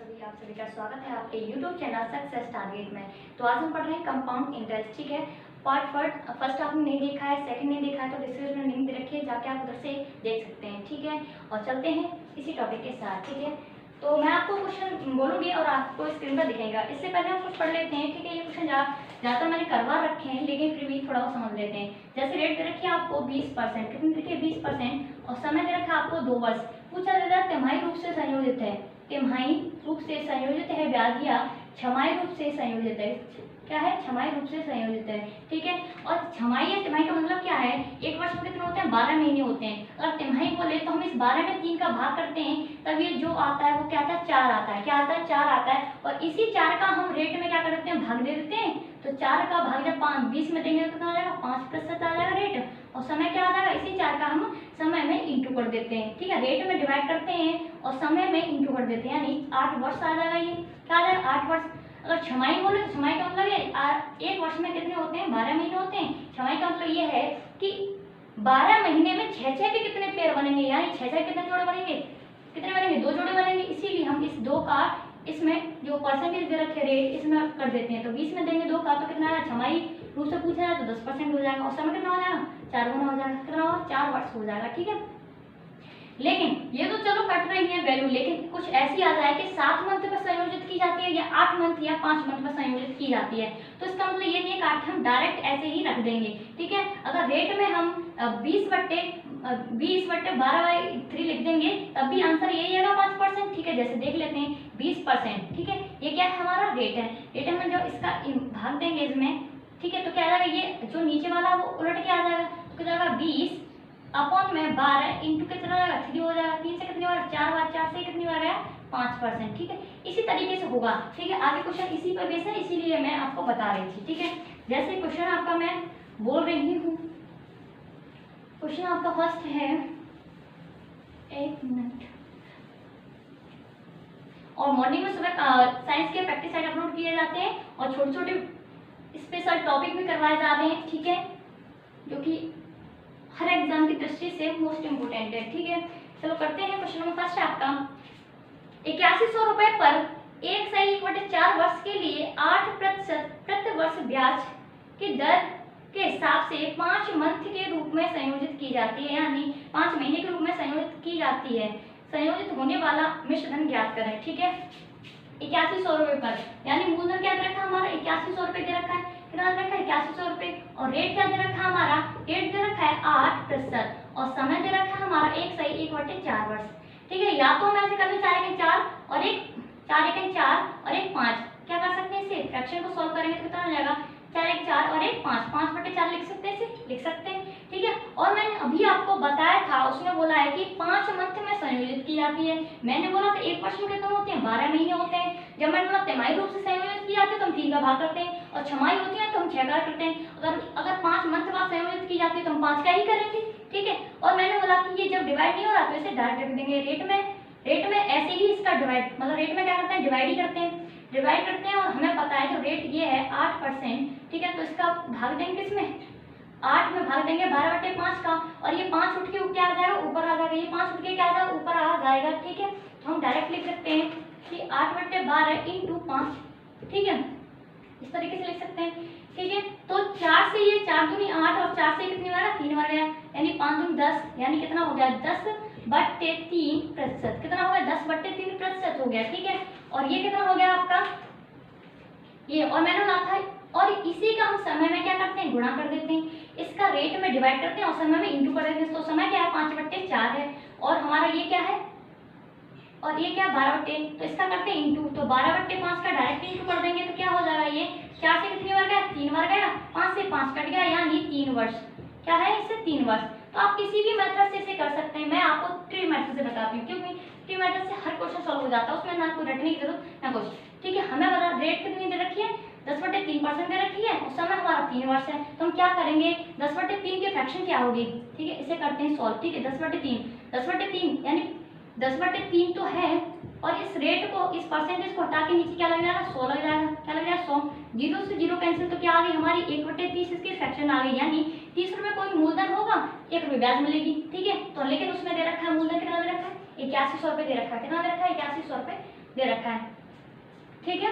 आप सभी का स्वागत है आपके YouTube चैनल सक्सेस टारगेट में। तो आज हम पढ़ रहे हैं कंपाउंड इंटरेस्ट, ठीक है। पार्ट फर्स्ट आपने नहीं देखा है, सेकंड नहीं देखा है तो डिस्क्रिप्शन में लिंक दे रखी है, जाके आप उधर से देख सकते हैं, ठीक है। और चलते हैं इसी टॉपिक के साथ, ठीक है। तो मैं आपको क्वेश्चन बोलूँगी और आपको स्क्रीन पर दिखेगा। इससे पहले हम कुछ पढ़ लेते हैं, ठीक है। ये क्वेश्चन ज़्यादातर मैंने करवा रखे हैं, लेकिन फिर भी थोड़ा वो समझ लेते हैं। जैसे रेट दे रखी है आपको 20%, कितनी दे रखी है 20%, और समय दे रखा है आपको 2 वर्ष। पूछा जा रहा है तिमाही रूप से संयोजित है, तिमाही रूप से संयोजित है ब्याज या छमाही रूप से संयोजित है। क्या है? छमाही रूप से संयोजित है, ठीक है। और छमाही या तिमाही का मतलब क्या है? एक वर्ष में कितने होते हैं? 12 महीने होते हैं। अगर तिमाही बोले तो हम इस 12 में 3 का भाग करते हैं, तब ये जो आता है वो क्या आता है? 4 आता है। क्या आता है? 4 आता है। और इसी 4 का हम रेट में क्या कर देते हैं? भाग दे देते हैं। तो 4 का भाग जब 20 में देंगे तो कितना आ जाएगा? 5% आ जाएगा रेट। और समय क्या आ जाएगा? इसी 4 का हम समय में इंटू कर देते हैं, ठीक है। रेट में डिवाइड करते हैं और समय में इंटू कर देते हैं, यानी 8 वर्ष आ जाएगा। ये क्या आ जाएगा? 8 वर्ष। अगर छमाही बोले तो छमाही का मतलब है एक वर्ष में कितने होते हैं? 12 महीने होते हैं। छमाही का मतलब ये है कि 12 महीने में 6 के कितने पेयर बनेंगे, यानी 6 कितने जोड़े बनेंगे? कितने बनेंगे? 2 जोड़े बनेंगे। इसीलिए हम इस 2 का इसमें जो परसेंटेज दे रखे रेट इसमें कर देते हैं। तो 20 में देंगे 2 का तो कितना आएगा? छमाही रूप से पूछा जाए तो 10% हो जाएगा। और समय कितना हो जाएगा? 4 गुना हो जाएगा। कितना होगा? 4 वर्ष हो जाएगा, ठीक है। लेकिन ये तो चलो कट रही है वैल्यू, लेकिन कुछ ऐसी आ जाए कि 7 मंथ पर संयोजित की जाती है या 8 मंथ या 5 मंथ पर संयोजित की जाती है, तो इसका मतलब ये नहीं है कि हम डायरेक्ट ऐसे ही रख देंगे, ठीक है। अगर रेट में हम 20/12/3 लिख देंगे तब भी आंसर यही आएगा 5%, ठीक है। जैसे देख लेते हैं 20%, ठीक है। ये क्या है? हमारा रेट है। रेट में जब इसका भाग देंगे इसमें, ठीक है, तो क्या आ जाएगा? ये जो नीचे वाला वो उलट के आ जाएगा, तो क्या जाएगा? 20 अपॉन में 12 इंटू कितना हो जाएगा? 3 हो जाएगा। 3 से कितनी बार? 4 बार। 4 से कितनी बार गया? 5%, ठीक है। इसी तरीके से होगा, ठीक है। आगे क्वेश्चन इसी पर बेस है, इसीलिए मैं आपको बता रही थी, ठीक है। जैसे क्वेश्चन आपका मैं बोल रही हूँ, क्वेश्चन आपका फर्स्ट है, एक मिनट। और मॉर्निंग में सुबह साइंस के प्रैक्टिस साइड अपलोड किए जाते हैं और छोटे छोटे स्पेशल टॉपिक भी करवाए जा रहे हैं, ठीक है, जो कि हर एग्जाम की दृष्टि से मोस्ट इम्पोर्टेंट है, ठीक है। चलो करते हैं। क्वेश्चन नंबर फर्स्ट है आपका, 8100 रुपए पर 1/4 वर्ष के लिए 8% प्रति वर्ष ब्याज की दर के हिसाब से 5 मंथ के रूप में संयोजित की जाती है, यानी 5 महीने के रूप में संयोजित की जाती है। संयोजित होने वाला मिश्र धन ज्ञात करें, ठीक है। 8100 रुपए पर, यानी मूलधन क्या दे रखा है हमारा? 8100 रुपए दे रखा है। कितना दे रखा है? 8100 रुपए। और रेट क्या दे रखा है हमारा? रेट दे रखा है 8%। और समय दे रखा है हमारा 1/4 वर्ष, ठीक है। या तो हम ऐसे कर लें 4 × 4 और 1 5। क्या कर सकते हैं? इसे फ्रैक्शन को सॉल्व करेंगे तो कितना हो जाएगा? 4 × 4 और 1 5। 5/4 लिख सकते हैं, इसे लिख सकते हैं, ठीक है। और मैंने अभी आपको बताया था, उसमें बोला है कि 5 मंथ में संयोजित की जाती है। मैंने बोला था एक वर्ष में कितने होते हैं? 12 महीने होते हैं। जब मैंने बोला तिमाही रूप से संयोजित की जाती है तो हम 3 का भाग करते हैं, और छमाही होती है तो हम 6 का करते हैं। अगर 5 मंथ बाद संयोजित की जाती है तो हम 5 का ही करेंगे, ठीक है। और मैंने बोला कि ये जब डिवाइड नहीं हो रहा तो इसे डायरेक्ट रख देंगे। रेट में ऐसे ही इसका डिवाइड, मतलब रेट में क्या करते हैं? डिवाइड ही करते हैं। और हमें पता है जो रेट ये है 8%, ठीक है। तो इसका भाग देंगे किसमें? 8 में भाग देंगे 12/5 का, और ये 5 उठ के क्या आ जाएगा? ऊपर आ जाएगा। ये 5 उठ के क्या आ जाएगा? ऊपर आ जाएगा, ठीक है। तो हम डायरेक्ट लिख सकते हैं कि 8/12 × 5, ठीक है। इस तरीके से लिख सकते हैं, ठीक है। तो 4 से ये 4 दूनी 8 और 4 से कितनी बार? 3 बार गया, यानी 5 दूनी 10, यानी कितना हो गया? 10/3%। कितना हो गया? 10/3% हो गया, ठीक है। और ये कितना हो गया आपका? ये, और मैंने बोला था, और इसी का हम समय में क्या करते हैं? गुणा कर देते हैं। इसका रेट में डिवाइड करते हैं और समय में इंटू कर देते हैं। तो समय क्या है? 5/4 है। और हमारा ये क्या है? और ये क्या? 12/, तो इसका करते हैं इंटू। तो 12/5 का डायरेक्ट इंटू कर देंगे तो क्या हो जाएगा? ये 4 से कितनी बार गया? 3 बार गया। 5 से 5 कट गया, यानी 3 वर्ष। क्या है? इससे 3 वर्ष। तो आप किसी भी मेथड से इसे कर सकते हैं। मैं आपको ट्री मेथड से बताती हूँ, क्योंकि ट्री मेथड से हर क्वेश्चन सॉल्व हो जाता है, उसमें ना कोई रटने की जरूरत ना कुछ, ठीक है। हमें बता रेट कितनी दे रखी है? 10/3% दे रखी है, और समय हमारा 3 वर्ष है। तो हम क्या करेंगे? 10/3 की फ्रैक्शन क्या होगी, ठीक है। इसे करते हैं सॉल्व, ठीक है। 10/3 यानी 10/3 तो है, और इस रेट को, इस परसेंटेज को हटा के नीचे क्या लग जाएगा? 100 लग जाएगा। क्या लग जाएगा? 100। 0 से 0 कैंसिल, तो क्या आ गई हमारी? 1/30 इसकी फ्रैक्शन आ गई, यानी 30 रुपए कोई मूलधन होगा, 1 रुपये ब्याज मिलेगी, ठीक है। तो लेकिन उसमें दे रखा है मूलधन कितना दे रखा है? 8100 रुपये दे रखा है। कितना दे रखा है? 8100 रुपये दे रखा है। ठीक है,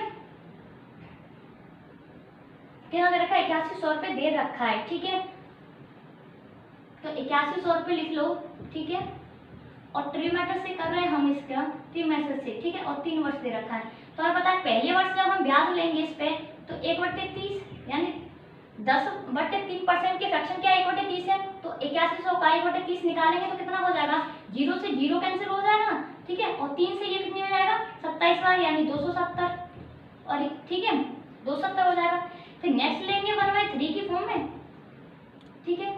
कितना दे रखा है, 8100 रुपये दे रखा है, ठीक है, तो 8100 रुपये लिख लो, ठीक है, और ट्रिमेस्टर से कर रहे हैं हम इसका, ट्रिमेस्टर से, ठीक है, और 3 वर्ष दे रखा है। तो हमें पता है पहले वर्ष जब हम ब्याज लेंगे इस पे तो 1/30 यानी 10/3% के फ्रैक्शन क्या 1/30 है, तो 8100 का 1/30 निकालेंगे तो कितना हो जाएगा, 0 से 0 कैंसिल हो जाएगा, ठीक है, और 3 से ये कितनी हो जाएगा 27 बार यानी 270, और ठीक है 270 हो जाएगा। फिर नेक्स्ट लेंगे 1/3 की फॉर्म में, ठीक है,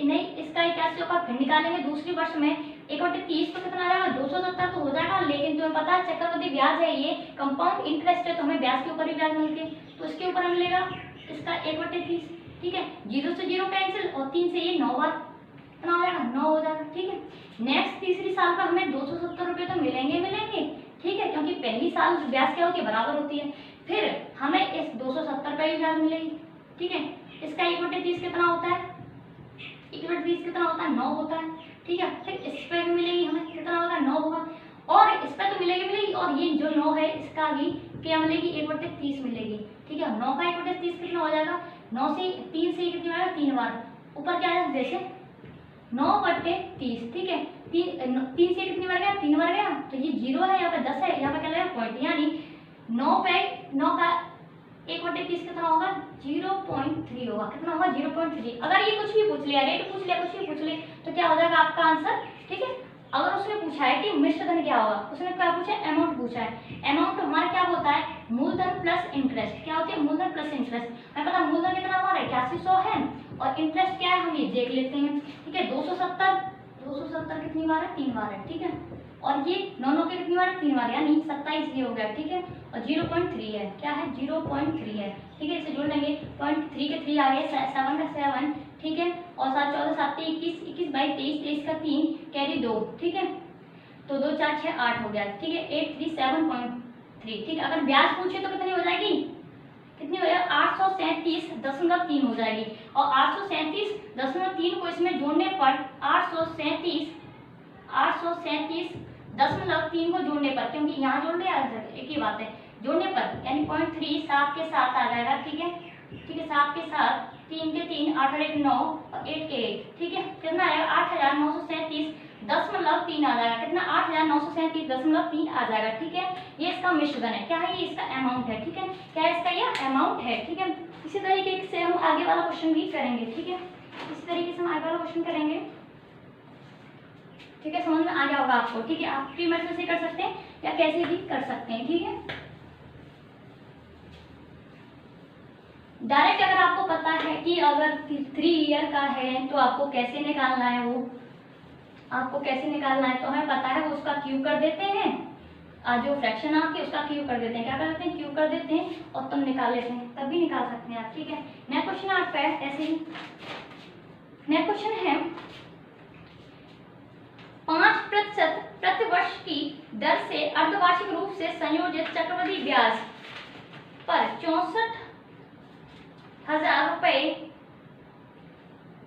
नहीं इसका 8100 का फिर निकालेंगे दूसरी वर्ष में 1/30 तो कितना आएगा 270 तो हो जाएगा, लेकिन तुम्हें पता है चक्रवृद्धि ब्याज है, ये कंपाउंड इंटरेस्ट है, तो हमें ब्याज के ऊपर ही ब्याज मिलती है, तो इसके ऊपर मिलेगा इसका 1/30, ठीक है, 0 से 0 कैंसिल और 3 से ये 9 बार कितना हो जाएगा 9 हो जाएगा, ठीक है। नेक्स्ट तीसरी साल का हमें 270 रुपये तो मिलेंगे, ठीक है, क्योंकि पहली साल ब्याज क्या होती है बराबर होती है, फिर हमें इस 270 रुपये की ब्याज मिलेगी, ठीक है। इसका 1/30 कितना होता है, 1/30 कितना होता है 9 होता है, ठीक है, फिर इस पे भी मिलेगी हमें कितना होगा 9 होगा, और इस पे तो मिलेगी, और ये जो 9 है इसका भी क्या मिलेगी 1/30 मिलेगी, ठीक है। 9 का 1/30 कितना हो जाएगा, 9 से 3 से कितनी बार 3 बार, ऊपर क्या है जैसे 9/30, ठीक है, 3 से कितनी बार गया 3 बार गया, तो ये 0 है, यहाँ पे 10 है, यहाँ पे क्या लगेगा पॉइंट, यानी 9 का 1/30 कितना होगा 0.3 होगा, कितना होगा 0.3। अगर ये कुछ भी पूछ लिया, रेट पूछ लिया, कुछ भी पूछ ले तो क्या हो जाएगा आपका आंसर, ठीक है। अगर उसने पूछा है कि मिश्र धन क्या होगा, उसने क्या पूछा है अमाउंट पूछा है, अमाउंट हमारा क्या होता है मूलधन प्लस इंटरेस्ट, क्या होती है मूलधन प्लस इंटरेस्ट। हमें पता मूलधन कितना हमारा 8100 है और इंटरेस्ट क्या है हम ये देख लेते हैं, ठीक है। 270 कितनी बार है 3 बार है, ठीक है, और ये 9 के कितनी बार है 3 बार यानी 27 ये हो गया, ठीक है, और 0.3 है, क्या है 0.3 है, ठीक है, इसे जोड़ लेंगे 0.3 के 3 आ गए 7 का 7, ठीक है, और 7 14 7 21 21 22 23 23 का 3 कैरी 2, ठीक है, तो 2 4 6 8 हो गया, ठीक है, 837.3, ठीक है। अगर ब्याज पूछे तो कितनी हो जाएगी, कितनी हो जाएगी 837.3 हो जाएगी, और 837.3 को इसमें जोड़ने पर 837.3 को जोड़ने पर, क्योंकि यहाँ जोड़ लिया एक ही बात है, जोड़ने पर यानी 0.3 7 के साथ आ जाएगा, ठीक है, ठीक है, 7 के साथ 3 के 3 8 और 1 9 और 8 के 1, ठीक है, कितना आएगा 8,937.3 आ जाएगा, कितना 8,937.3 आ जाएगा, ठीक है। ये इसका मिश्रण है, क्या है ये इसका अमाउंट है, ठीक है, क्या है इसका ये अमाउंट है, ठीक है। इसी तरीके से हम आगे वाला क्वेश्चन भी करेंगे, ठीक है, इसी तरीके से हम आगे वाला क्वेश्चन करेंगे, ठीक है, समझ में आ गया होगा आपको, ठीक है। आप फ्री मेथड से कर सकते हैं या कैसे भी कर सकते हैं, ठीक है। डायरेक्ट अगर आपको पता है कि अगर 3 ईयर का है तो आपको कैसे निकालना है, वो आपको कैसे निकालना है, तो हमें पता है वो उसका क्यूब कर देते हैं, जो फ्रैक्शन आपके उसका क्यूब कर देते हैं, क्या कर देते हैं क्यूब कर देते हैं, और तब निकाल लेते हैं, तब भी निकाल सकते हैं आप, ठीक है। नेक्स्ट क्वेश्चन आपका है ऐसे ही, नेक्स्ट क्वेश्चन है 5% प्रति वर्ष की दर से अर्धवार्षिक रूप से संयोजित चक्रवृद्धि ब्याज पर 64,000 रुपए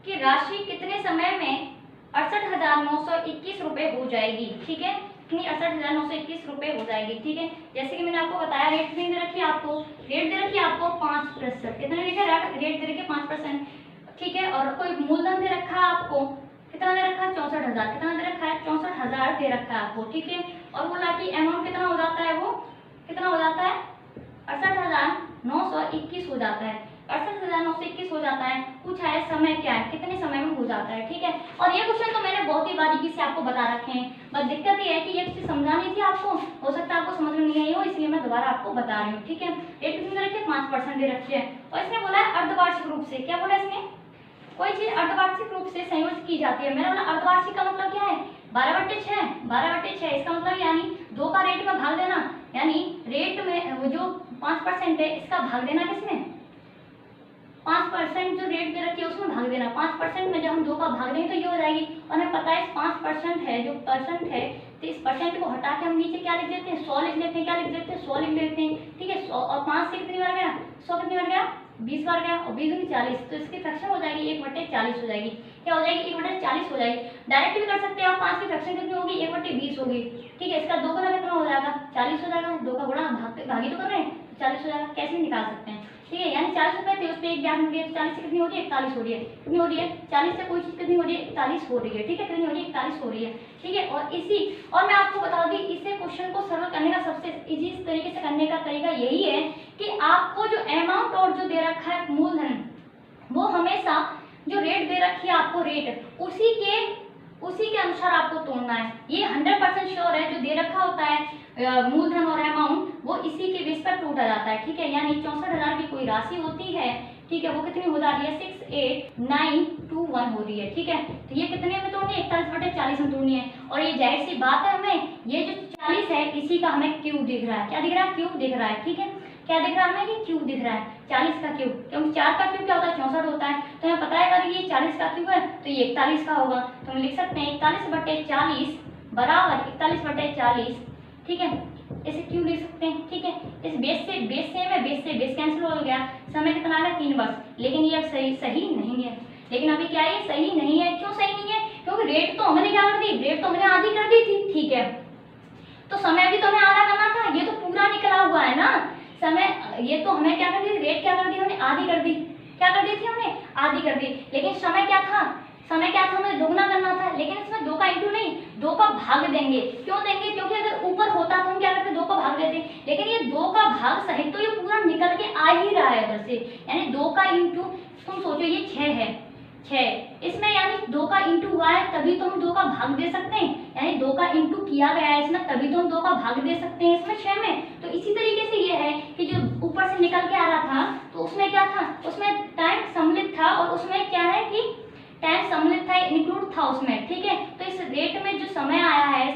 की राशि कितने समय में 68,921 रुपए हो जाएगी, ठीक है, कितनी 68,921 रुपए हो जाएगी, ठीक है। जैसे कि मैंने आपको बताया रेट कितनी दे रखी है आपको, रेट दे रखी है आपको 5%, कितने लिखा रेट दे रखी है 5%, ठीक है, और कोई मूलधन दे रखा है आपको कितना दे रखा है 64,000, कितना दे रखा है 64,000 दे रखा है आपको, ठीक है, और बोला कि अमाउंट कितना हो जाता है, वो कितना हो जाता है 68,921 हो जाता है, 68,921 हो जाता है। पूछा है समय क्या है, कितने समय में हो जाता है, ठीक है। और ये क्वेश्चन तो मैंने बहुत ही बारीकी से आपको बता रखे हैं, बस दिक्कत ये है कि ये चीज समझानी थी आपको, हो सकता है आपको समझ में नहीं आई हो, इसलिए मैं दोबारा आपको बता रही हूँ, ठीक है। रेट कितनी दे रखी है 5% दे रखी है, और इसने बोला है अर्धवार्षिक रूप से, क्या बोला इसने कोई चीज अर्धवार्षिक रूप से संयोजित की जाती है, मैंने बोला अर्धवार्षिक का मतलब क्या है 12/6, इसका मतलब यानी 2 का रेट में भाग देना, यानी रेट में वो जो 5% है इसका भाग देना किसमें 5% जो रेट दे रखी है उसमें भाग देना, 5% में जब हम 2 का भाग देंगे तो ये हो जाएगी, और हमें पता है 5% है जो परसेंट है, तो इस परसेंट को हटा के हम नीचे क्या लिख देते हैं 100 लिख लेते हैं, क्या लिख देते हैं 100 लिख लेते हैं, ठीक है। 100 और 5 से कितनी बार गया 100 कितनी बार गया 20 बार गया, और 20 दूनी 40, तो इसकी फ्रैक्शन हो जाएगी 1/40 हो जाएगी, क्या हो जाएगी 1/40 हो जाएगी। डायरेक्ट भी कर सकते हैं आप, 5 की फ्रैक्शन कितनी होगी 1/20 होगी, ठीक है। इसका 2 गुना कितना हो जाएगा 40 हो जाएगा, 2 का गुणा भागी तो कर रहे हैं, 40 हो जाएगा, कैसे निकाल सकते हैं, ठीक है। यानी 40 रुपए थे, उस पर एक ब्याज मिल गया, 40 से कितनी हो रही है, 41 हो रही है, कितनी हो रही है, 40 से कोई चीज कितनी हो रही है, 41 हो रही है, ठीक है, कितनी हो रही है, 41 हो रही है, ठीक है। और मैं आपको बता दूं इसे क्वेश्चन को सरल करने का सबसे इजी तरीके से करने का तरीका यही है कि आपको जो अमाउंट और जो दे रखा है मूलधन, वो हमेशा जो रेट दे रखी है आपको रेट, उसी के अनुसार आपको तोड़ना है। ये 100% श्योर है, जो दे रखा होता है मूलधन और अमाउंट, वो इसी के बेस पर टूटा जाता है, ठीक है। यानी 64,000 की कोई राशि होती है, ठीक है, वो कितनी हो जा रही है, 68,921 हो रही है, ठीक है। तो ये कितने में तोड़नी है, 41/40 में तोड़नी है। और ये जाहिर सी बात है, हमें ये जो 40 है इसी का हमें क्यूब दिख रहा है, क्या दिख रहा है, क्यूब दिख रहा है, ठीक है। क्या दिख रहा है हमें, ये क्यूब दिख रहा है, 40 का क्यूब, क्योंकि 4 का क्यूब क्या होता है, 64 होता है। तो हमें पता है अगर ये 40 का क्यूब है तो ये 41 का होगा, तो हम लिख सकते हैं 41/40 बराबर 41/40, ठीक है, इसे क्यूब लिख सकते हैं, ठीक है। इस बेस से बेस कैंसिल हो गया, समय कितना आ गया, 3 वर्ष। लेकिन ये अब सही नहीं है, लेकिन अभी क्या है, ये सही नहीं है। क्यों सही नहीं है, क्योंकि रेट तो हमने क्या कर दी, रेट तो हमने आधी कर दी थी, ठीक है। तो समय भी तो हमें आधा करना था, ये तो पूरा निकला हुआ है ना समय, ये तो हमें क्या कर दी, रेट क्या कर दी हमने, आधी कर दी, क्या कर दी थी हमने, आधी कर दी। लेकिन समय क्या था, हमें दोगुना करना था, लेकिन इसमें 2 का इंटू नहीं, 2 का भाग देंगे। क्यों देंगे, क्योंकि अगर ऊपर होता तो हम क्या करते, 2 का भाग देते, लेकिन ये 2 का भाग सहित तो ये पूरा निकल के आ ही रहा है इधर से, यानी 2 का इंटू, तुम सोचो ये 6 है, 6 इसमें, यानी 2 का इंटू हुआ है तभी तो हम 2 का भाग दे सकते हैं, यानी 2 का इंटू किया गया है इसमें तभी तो हम 2 का भाग दे सकते हैं इसमें 6 में। तो इसी तरीके से ये है कि जो ऊपर से निकल के आ रहा था तो उसमें क्या था, उसमें टाइम सम्मिलित था, और उसमें क्या है कि टाइम सम्मिलित था, इंक्लूड था उसमें, ठीक है। तो इस रेट में जो समय आया है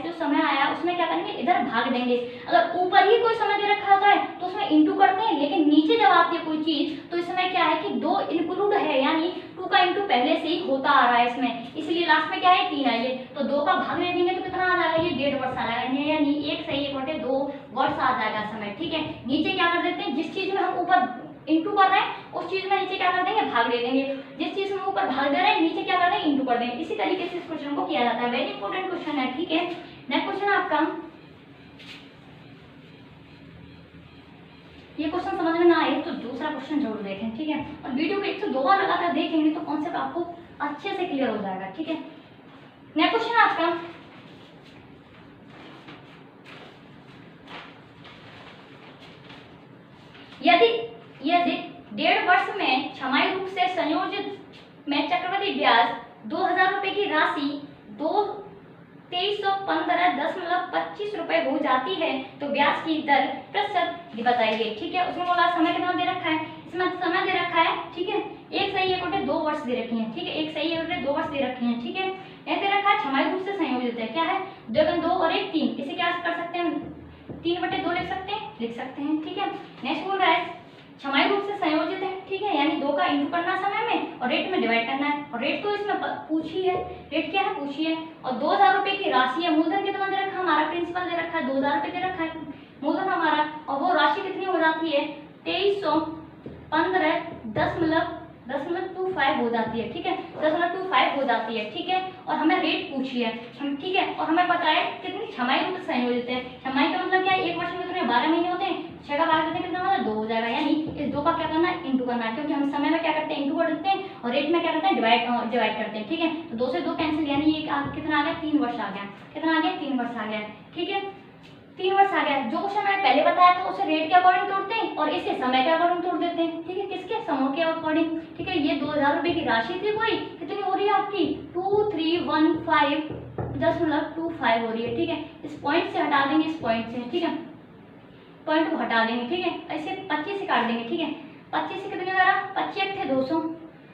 उसमें क्या करेंगे, इधर भाग देंगे। अगर ऊपर ही कोई समय दे रखा होता है तो उसमें इंटू करते हैं, लेकिन नीचे जब आती है कोई चीज तो इसमें क्या है कि 2 इंक्लूड है, यानी 2 का इंटू पहले से ही होता आ रहा है इसमें, इसलिए लास्ट में क्या है, 3 आई है। तो 2 का भाग दे देंगे तो कितना आ जाएगा, ये 1.5 वर्ष आ जाएगा, यानी 1 सही 1/2 वर्ष आ जाएगा समय, ठीक है। नीचे क्या कर देते हैं, जिस चीज में हम ऊपर इंटू कर रहे हैं उस चीज में नीचे क्या कर देंगे, भाग दे देंगे। जिस चीज में ऊपर भाग दे रहे हैं नीचे क्या कर देंगे, इंटू कर देंगे। इसी तरीके से इस क्वेश्चन को किया जाता है, वेरी इंपॉर्टेंट क्वेश्चन है, ठीक है। नेक्स्ट क्वेश्चन आपका, ये क्वेश्चन समझ में ना आए तो दूसरा क्वेश्चन जरूर देखें, ठीक है। और वीडियो को 1 से 2 बार लगातार देखेंगे तो कॉन्सेप्ट आपको अच्छे से क्लियर हो जाएगा, ठीक है। नेक्स्ट क्वेश्चन आपका, यदि 1.5 वर्ष में छमाही रूप से संयोजित में चक्रवृद्धि ब्याज 2,000 रुपए की राशि 2315.25 रुपए हो जाती है तो ब्याज की दर प्रतिशत बताइए, ठीक है। उसमें बोला समय कितना दे रखा है, इसमें समय दे रखा है, ठीक है। 1 सही 1/2 वर्ष दे रखी है, ठीक है, 1 सही 1/2 वर्ष दे रखी है, ठीक है। ऐसे दे रखा है छमाही रूप से संयोजित है, क्या है, 2 और 1 3, इसे क्या कर सकते हैं, 3/2 लिख सकते हैं, ठीक है। नेक्स्ट बोल रहा है छमाही रूप से संयोजित है, ठीक है, यानी 2 का इंटू करना समय में और रेट में डिवाइड करना है, और रेट तो इसमें पूछी है, रेट क्या है पूछी है, और 2,000 रुपए की राशि है। मूलधन कितना दे रखा है, हमारा प्रिंसिपल दे रखा है 2,000 रुपए दे रखा है मूलधन हमारा, और वो राशि कितनी हो जाती है 2315.25 हो जाती है, ठीक है, 10.25 हो जाती है, ठीक है। और हमें रेट पूछी है, ठीक है, और हमें पता है कितनी छमाही रूप से संयोजित है। छमाही का मतलब क्या है, 1 वर्ष में कितने 12 महीने होते हैं, 6 का भाग देते हैं कितना होता है 2 हो जाएगा, यानी इस 2 का क्या करना है, इंटू करना है, क्योंकि हम समय में क्या करते हैं, इंटू कर देते हैं, और रेट में क्या करते हैं, डिवाइड करते हैं, ठीक है। तो 2 से 2 कैंसिल, यानी ये कितना आ गया, 3 वर्ष आ गया, कितना आ गया, 3 वर्ष आ गया, ठीक है, 3 वर्ष आ गया। जो क्वेश्चन मैंने पहले बताया था उसे रेट के अकॉर्डिंग तोड़ते हैं और इसे समय के अकॉर्डिंग तोड़ देते हैं, ठीक है, किसके, समूह के अकॉर्डिंग, ठीक है। ये 2,000 रुपए की राशि थी, कोई कितनी हो रही है आपकी 2315.25 हो रही है, ठीक है। इस पॉइंट से हटा देंगे, इस पॉइंट से, ठीक है, पॉइंट को हटा देंगे, ठीक है, ऐसे 25 से काट देंगे, ठीक है। 25 से कितने होगा, 25 × 200,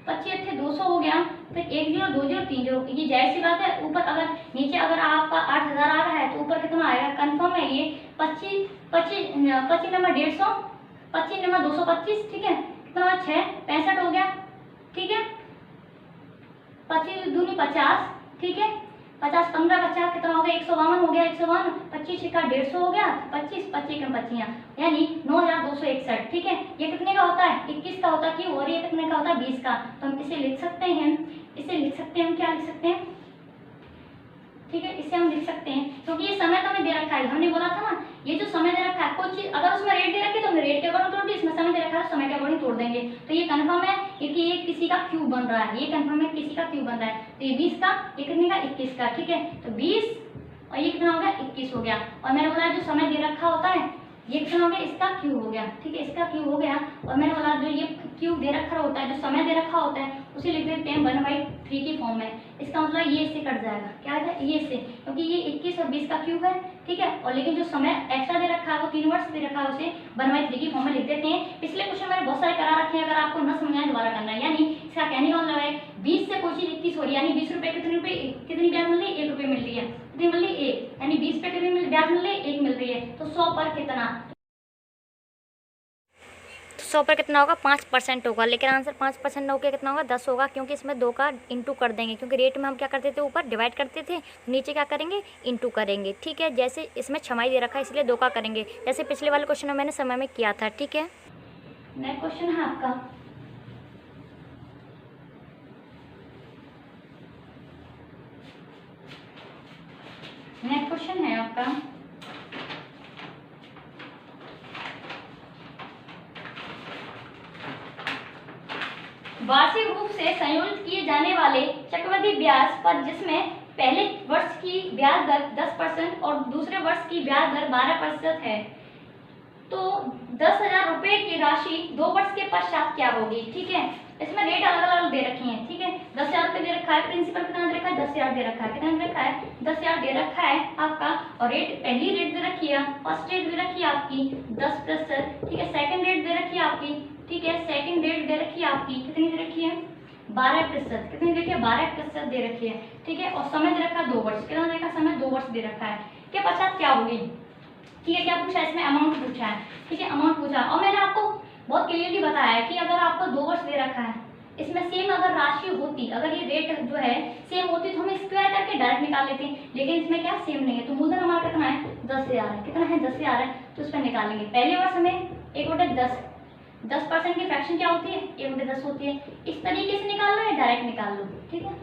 25 × 200 हो गया, फिर 1 0 2 0 3 0, ये जाहिर सी बात है, ऊपर अगर नीचे अगर आपका 8,000 आ रहा है तो ऊपर कितना आएगा, कंफर्म है ये 25 नंबर 150, 25 नंबर 225, ठीक है, कितना 6 65 हो गया, ठीक है, 25 दूनी 50, ठीक है, 50 15 50 कितना हो गया, 152 हो गया, 152, 25 × 150 हो गया, 25 25 × 25 यानी 9,261, ठीक है। ये कितने का होता है, 21 का होता है कि, और ये कितने का होता है, 20 का। तो हम इसे लिख सकते हैं, क्या लिख सकते हैं, ठीक है, इसे हम लिख सकते हैं, क्योंकि ये समय तो हमें दे रखा है, हमने बोला था ना, ये जो समय दे रखा है, कोई चीज अगर समय दे रखा है समय के अकॉर्डिंग तोड़ देंगे। तो ये कन्फर्म है क्योंकि ये किसी का क्यूब बन रहा है, ये कन्फर्म है किसी का क्यूब बन रहा है। तो ये 20 का, ये कितने का 21 का, ठीक है। तो 20 और ये कितना हो गया 21 हो गया। और मैंने बोला जो समय दे रखा होता है ये कितना हो गया इसका क्यूब हो गया, ठीक है, इसका क्यूब हो गया। और मैंने बोला जो ये क्यूब दे रखा होता है, जो समय दे रखा होता है उसे लिख देते हैं 1/3 की फॉर्म में। इसका मतलब ये इससे कट जाएगा, क्या है ये इससे, क्योंकि ये 21 और 20 का क्यूब है, ठीक है। और लेकिन जो समय एक्स्ट्रा दे रखा है वो 3 वर्ष दे रखा है उसे 1/3 की फॉर्म में लिख देते हैं। पिछले क्वेश्चन मैंने बहुत सारे करा रखे हैं, अगर आपको न समझ आए दोबारा करना है। यानी इसका कहने का मतलब है 20 से कोई चीज 21 हो रही है, यानी 20 रुपए कितनी ब्याज मिल रही है 1 रुपये मिल रही है, कितनी मिल रही है 1, यानी 20 पे कितनी ब्याज मिल रही है 1 मिल रही है। तो 100 पर कितना, 100 पर कितना होगा 5% होगा, लेकिन आंसर 5% होकर कितना होगा 10 होगा, क्योंकि इसमें 2 का इंटू कर देंगे, क्योंकि रेट में हम क्या करते थे ऊपर डिवाइड करते थे, नीचे क्या करेंगे इंटू करेंगे, ठीक है। जैसे इसमें छमाई दे रखा है इसलिए 2 का करेंगे, जैसे पिछले वाले क्वेश्चन में मैंने समय में किया था, ठीक है। नेक्स्ट क्वेश्चन है आपका वार्षिक रूप से संयोजित किए जाने वाले चक्रवृद्धि ब्याज पर जिसमें पहले वर्ष की ब्याज दर 10% और दूसरे वर्ष की ब्याज दर 12% है, तो 10,000 रुपए की राशि 2 वर्ष के पश्चात क्या होगी, ठीक है। इसमें रेट अलग अलग दे रखे हैं, ठीक है। 10,000 रुपये दे रखा है, प्रिंसिपल कितना दे रखा है 10,000 दे रखा है, कितना दे रखा है 10,000 दे रखा है आपका। और रेट पहली रेट दे रखी है, फर्स्ट रेट दे रखी है आपकी 10%, ठीक है। सेकंड रेट दे रखी है आपकी, ठीक है, सेकंड रेट दे रखी है आपकी कितनी दे रखी है 12%, कितनी दे रखी है 12% दे रखी है, ठीक है। और समय दे रखा है 2 वर्ष, कितना दे रखा समय 2 वर्ष दे रखा है, के पश्चात क्या होगी, ठीक है। क्या पूछा है इसमें अमाउंट पूछा है, ठीक है, अमाउंट पूछा। और मैंने आपको बहुत क्लियरली बताया है कि अगर आपको 2 वर्ष दे रखा है, इसमें सेम अगर राशि होती, अगर ये रेट जो है सेम होती तो हम स्क्वायर करके डायरेक्ट निकाल लेते हैं, लेकिन इसमें क्या सेम नहीं है। तो मूलधन हमारा कितना है 10,000 है, कितना है 10,000 है, तो उस पर निकालेंगे। पहले वर्ष में 1/10 की फ्रैक्शन क्या होती है 1/10 होती है। इस तरीके से निकाल लो या डायरेक्ट निकाल लो, ठीक है,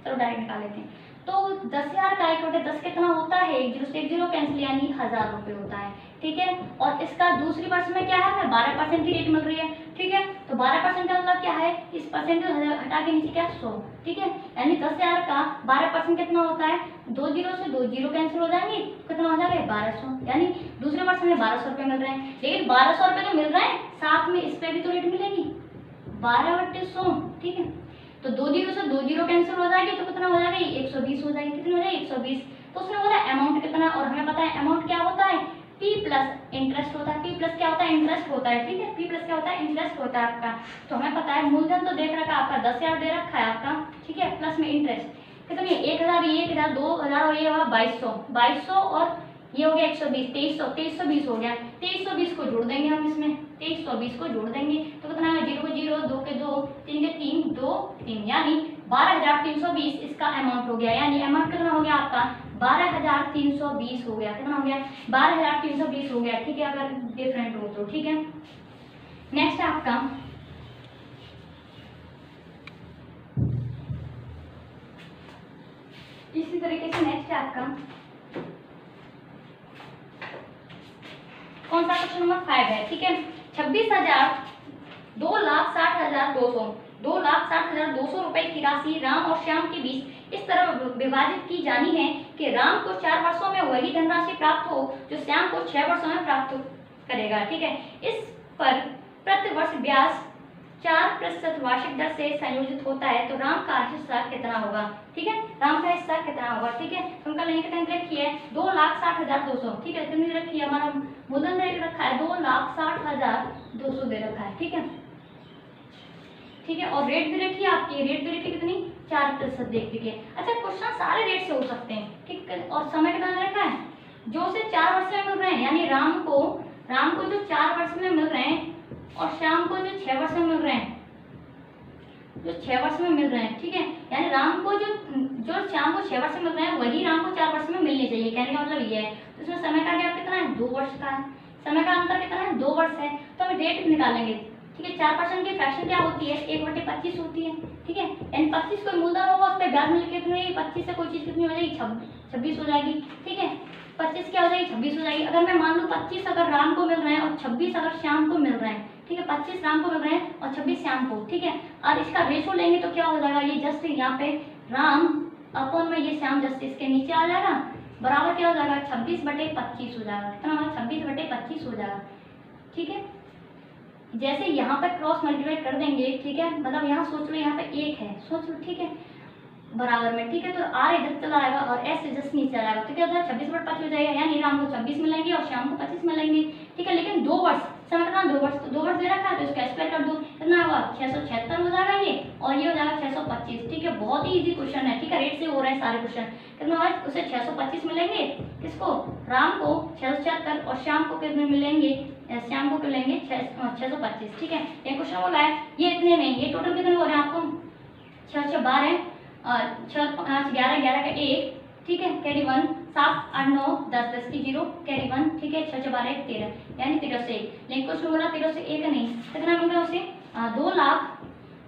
चलो डायरेक्ट निकाल लेते हैं। तो 10,000 का 1/10 कितना होता है 1 0 से 1 0 कैंसिल, यानी 1,000 रुपये होता है, ठीक है। और इसका दूसरी वर्ष में क्या है हमें 12% की रेट मिल रही है, ठीक है। तो 12% का मतलब क्या है, इस परसेंटेज हटा के नीचे क्या 100, ठीक है। यानी 10,000 का 12% कितना होता है 2 0 से 2 0 कैंसिल हो जाएंगे, कितना हो जाएगा 1200, यानी दूसरे वर्ष में 1200 रुपये मिल रहे हैं। लेकिन 1200 रुपये तो मिल रहे हैं, साथ में इस पर भी तो रेट मिलेगी 12/100, ठीक है। तो 2 0 से 2 0 कैंसिल हो जाएगी, तो कितना हो जाएगा 120 हो जाएगी, कितनी हो जाएगी 120। तो उसने बोला अमाउंट कितना, और हमें पता है अमाउंट क्या होता है P प्लस इंटरेस्ट होता है, P प्लस क्या होता है इंटरेस्ट होता है, ठीक है। P प्लस क्या होता है इंटरेस्ट होता है आपका। तो हमें पता है मूलधन तो देख रखा है आपका 10,000 दे रखा है आपका, ठीक है, प्लस में इंटरेस्ट कितनी 1,000, ये 1,000, 2,000 और ये हुआ 2200 और ये हो गया 120, 2320 हो गया। 2320 को जोड़ देंगे हम इसमें, 2320 को जोड़ देंगे तो कितना है 0 को 0, 2 के 2, 3 के 3, 2 3, यानी 12,320 इसका अमाउंट हो गया। यानी अमाउंट कितना हो गया आपका 12,320 हो गया, कितना हो गया 12,320 हो गया, ठीक है, अगर डिफरेंट हो तो, ठीक है। नेक्स्ट है आपका इसी तरीके से नेक्स्ट है आपका कौन सा क्वेश्चन नंबर 5 है, ठीक है। 2,60,200 रुपए की राशि राम और श्याम के बीच इस तरह विभाजित की जानी है कि राम को 4 वर्षों में वही धनराशि प्राप्त हो जो श्याम को 6 वर्षों में प्राप्त करेगा, ठीक है। इस पर प्रति वर्ष ब्याज 4% वार्षिक दर से संयोजित होता है, तो राम का हिस्सा कितना होगा, ठीक है, राम का हिस्सा कितना होगा, ठीक है। तो उनका लेने कितनी रखी है 2,60,200, ठीक है, कितनी रखी है, हमारा मूलधन रेट रखा है 2,60,200 दे रखा है, ठीक है, ठीक है। और रेट दे रखी है आपकी, रेट दे रखी कितनी 4% देख लीजिए। अच्छा क्वेश्चन सारे रेट से हो सकते हैं, ठीक है। और समय कितना दे रखा है जो उसे 4 वर्ष में मिल रहे हैं, यानी राम को जो 4 वर्ष में मिल रहे हैं और श्याम को जो 6 वर्ष में मिल रहे हैं, जो 6 वर्ष में मिल रहे हैं, ठीक है। यानी राम को जो श्याम को 6 वर्ष में मिल रहे हैं वही राम को 4 वर्ष में मिलने चाहिए, कहने का मतलब ये है। तो इसमें समय का गैप कितना है 2 वर्ष का है, समय का अंतर कितना है 2 वर्ष है। तो हम रेट निकालेंगे, ठीक है। 4% की फ्रैक्शन क्या होती है 1/25 होती है, ठीक है। यानी 25 कोई मूलधन होगा उस पर ब्याज मिल के 25 से कोई चीज कितनी हो जाएगी 26 हो जाएगी, ठीक है। 25 क्या हो जाएगी 26 हो जाएगी। अगर मैं मान लूँ 25 अगर राम को मिल रहे हैं और 26 अगर श्याम को मिल रहे हैं, ठीक है, 25 राम को मिल रहे हैं और 26 श्याम को, ठीक है। और इसका रेशो लेंगे तो क्या हो जाएगा, ये जस्ट यहाँ पे राम अपन में ये श्याम जस्ट इसके नीचे आ जाएगा, बराबर क्या हो जाएगा 26/25 हो जाएगा। कितना होगा 26/25 हो जाएगा, ठीक है। जैसे यहाँ पे क्रॉस मल्टीप्लाई कर देंगे, ठीक है, मतलब यहाँ सोच लो यहाँ पे 1 है, सोच लो, ठीक है, बराबर में, ठीक है। तो आर इधर चला आएगा और एस जस्ट नीचे आ जाएगा, तो क्या होता है 26/25 हो जाएगा, यानी राम को 26 मिलेंगे और श्याम को 25 मिलेंगे, ठीक है। लेकिन 2 वर्ष समय कितना 2 वर्ष, तो 2 वर्ष दे रखा है तो इसका स्क्वायर कर दो, कितना होगा 676 हो जाएगा ये, और ये हो जाएगा 625, ठीक है। बहुत ही इजी क्वेश्चन है, ठीक है, रेट से हो रहे हैं सारे क्वेश्चन। कितना होगा उसे 625 मिलेंगे, किसको राम को 676 और श्याम को कितने मिलेंगे, श्याम को मिलेंगे 625, ठीक है। ये क्वेश्चन बोला है ये इतने में, ये टोटल कितने हो रहे हैं आपको 6 6 12 6 5 11 11 का 1, ठीक है, कैरी 1 7 8 9 10 10 की 0 कैरी 1, ठीक है, 6 6 12 1 13, यानी 13 से 1, लेकिन क्वेश्चन बोला 13 से 1 नहीं, कितना मिल रहा है उसे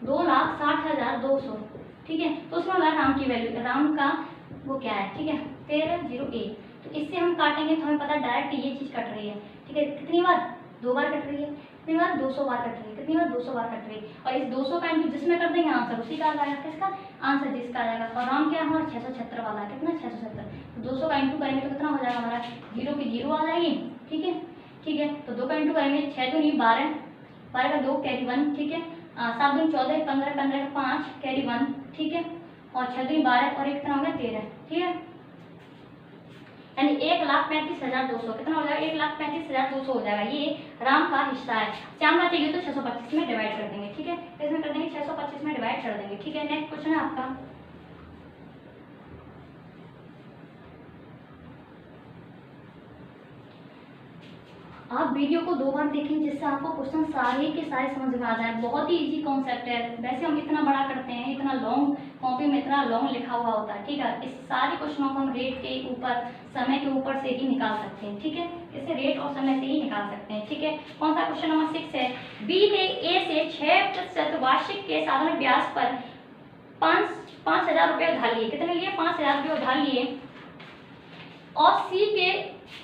2,60,200, ठीक है। तो उसमें बोला राम की वैल्यू, राम का वो क्या है, ठीक है 1301, तो इससे हम काटेंगे तो हमें पता डायरेक्ट ये चीज कट रही है, ठीक है। कितनी बार 2 बार कट रही है, कितनी बार 200 बार कट रही है, कितनी बार 200 बार कट रही है, और इस 200 का इंटू जिसमें कर देंगे आंसर उसी का आ जाएगा, किसका आंसर जिसका आ जाएगा। और राम क्या है हमारा 676 वाला है, कितना 676, तो 200 का इंटू करेंगे तो कितना हो जाएगा हमारा 0 की 0 आ जाएगी, ठीक है, ठीक है। तो 2 का इंटू करेंगे 6 2 12 12 का 2 कैरी 1, ठीक है, 7 2 14 15 15 का 5 कैरी 1, ठीक है, और 6 2 12 और एक कितना हो गया 13, ठीक है, यानी 1,35,200, कितना हो जाएगा 1,35,200 हो जाएगा, ये राम का हिस्सा है। श्याम का चाहिए तो 625 में डिवाइड कर देंगे, ठीक है, इसमें कर देंगे 625 में डिवाइड कर देंगे, ठीक है। नेक्स्ट क्वेश्चन है आपका, आप वीडियो को 2 बार देखें जिससे आपको क्वेश्चन सारे के सारे समझ में आ जाए। बहुत ही इजी कॉन्सेप्ट है, वैसे हम इतना बड़ा करते हैं, इतना लॉन्ग कॉपी में इतना लॉन्ग लिखा हुआ होता है, ठीक है। इस सारे क्वेश्चनों को हम रेट के ऊपर समय के ऊपर से ही निकाल सकते हैं, ठीक है, इसे रेट और समय से ही निकाल सकते हैं, ठीक है। कौन सा क्वेश्चन नंबर 6 है, बी ने ए से 6% वार्षिक के साधारण ब्याज पर 5,000 रुपये उधार लिए, कितने लिए 5,000 रुपये उधार लिए, और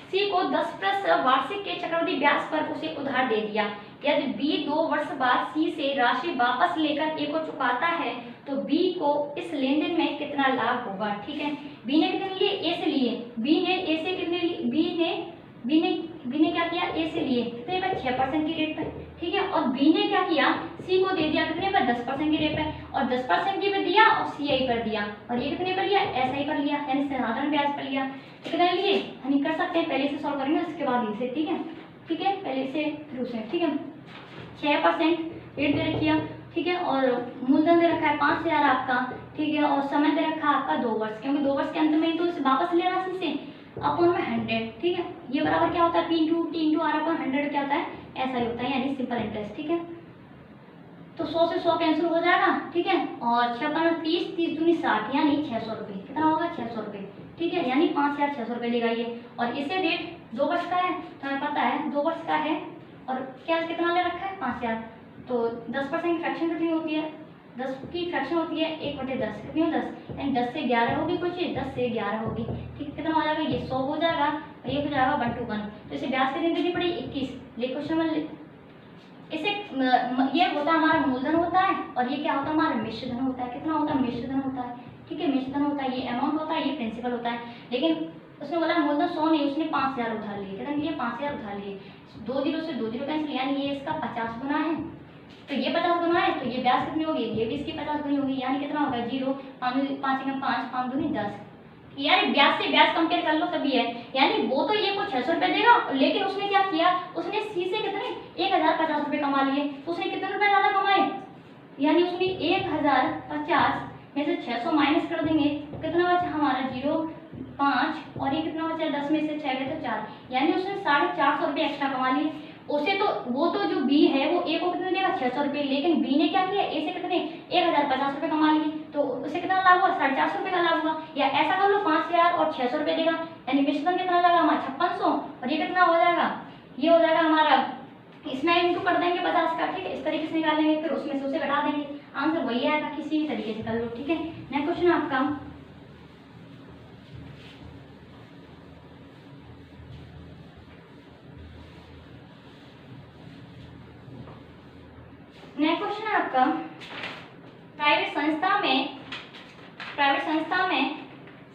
सी को 10% वार्षिक के चक्रवृद्धि ब्याज पर उसे उधार दे दिया। यदि बी 2 वर्ष बाद सी से राशि वापस लेकर ए को चुकाता है तो बी को इस लेनदेन में कितना लाभ होगा, ठीक है। बी ने कितने लिए ए से लिए, बी ने ए से कितने लिए, बी ने क्या किया ए से लिए कितने पे 6% की रेट पे, ठीक है, और बी ने क्या किया सी को दे दिया कितने पे 10% की रेट पे, और 10% की पे दिया और सीआई पर दिया, और ये कितने पर लिया एसआई पर लिया, यानी साधारण ब्याज पर लिया। तो कितने लिए हम कर सकते हैं, पहले से सॉल्व करेंगे उसके बाद इसे, ठीक है, ठीक है, पहले से फिर उसे, ठीक है। 6% रेट दे रखिया, ठीक है, और मूलधन दे रखा है 5,000 आपका, ठीक है, और समय दे रखा है आपका 2 वर्ष, क्योंकि 2 वर्ष के अंत में ही तो इसे वापस ले राशि से अपन में 100, ठीक है, ये बराबर क्या होता है P into T into R अपन 100 क्या होता है ऐसा ही होता है, यानी सिंपल इंटरेस्ट, ठीक है। तो 100 से 100 कैंसिल हो जाएगा, ठीक है, और 6 5 30 30 दूनी 60, यानी 600 रुपये, कितना होगा 600 रुपये, ठीक है, यानी 5,600 रुपये लेगा ये, और इसे रेट 2 वर्ष का है तो हमें पता है 2 वर्ष का है, और क्या कितना ले रखा है 5,000, तो 10% की फ्रैक्शन कितनी होती है, 10 की फ्रैक्शन होती है 1/10, कितनी हो 10, यानी 10 से 11 होगी, कुछ 10 से 11 होगी, ठीक, कितना हो जाएगा ये 100 हो जाएगा, और ये हो जाएगा 1 to 1, तो इसे ब्याज कितनी देनी पड़ेगी 21, ये क्वेश्चन में इसे ये होता है हमारा मूलधन होता है, और ये क्या होता है हमारा मिश्र धन होता है, कितना होता है मिश्र धन होता है, ठीक है, मिश्र धन होता है, ये अमाउंट होता है, ये प्रिंसिपल होता है, लेकिन उसने बोला मूलधन 100 नहीं, उसने 5,000 उधार लिए, कितना लिए 5,000 उधार लिए, 2 0 से 2 0 कैंसिल, यानी ये इसका 50 गुना है, तो ये 50 गुना है, तो ये ब्याज कितनी होगी, ये भी इसकी 50 गुनी होगी, यानी कितना होगा 0 5 5 5 दूनी 10, यार ब्याज से ब्याज कंपेयर कर लो तभी है, यानी वो तो ये कुछ 600 रुपये देगा, लेकिन उसने क्या किया, उसने सी से कितने 1,050 रुपये कमा लिए, तो उसने कितने रुपए ज्यादा कमाए, यानी उसने 1,050 में से 600 माइनस कर देंगे तो कितना बचा हमारा 0 5, और ये कितना बचा 10 में से 6 गए तो 4, यानी उसने 450 रुपये एक्स्ट्रा कमा लिए। उसे तो वो तो जो बी है वो ए को कितने देगा 600 रुपये, लेकिन बी ने क्या किया ए से कितने 1,050 रुपये कमा लिए, तो उसे कितना लाभ हुआ 450 रुपये का लाभ हुआ, या ऐसा कर लो 5,000 और 600 रुपये देगा, यानी मिश्रण कितना जाएगा हमारा 5600, और ये कितना हो जाएगा, ये हो जाएगा हमारा इसमें इंटू कर देंगे 50 का, ठीक है, इस तरीके से निकालेंगे, फिर उसमें से उसे घटा देंगे, आंसर वही आएगा, किसी भी तरीके से कर लो, ठीक है। नेक्स्ट क्वेश्चन आपका, नेक्स्ट क्वेश्चन है आपका, प्राइवेट संस्था में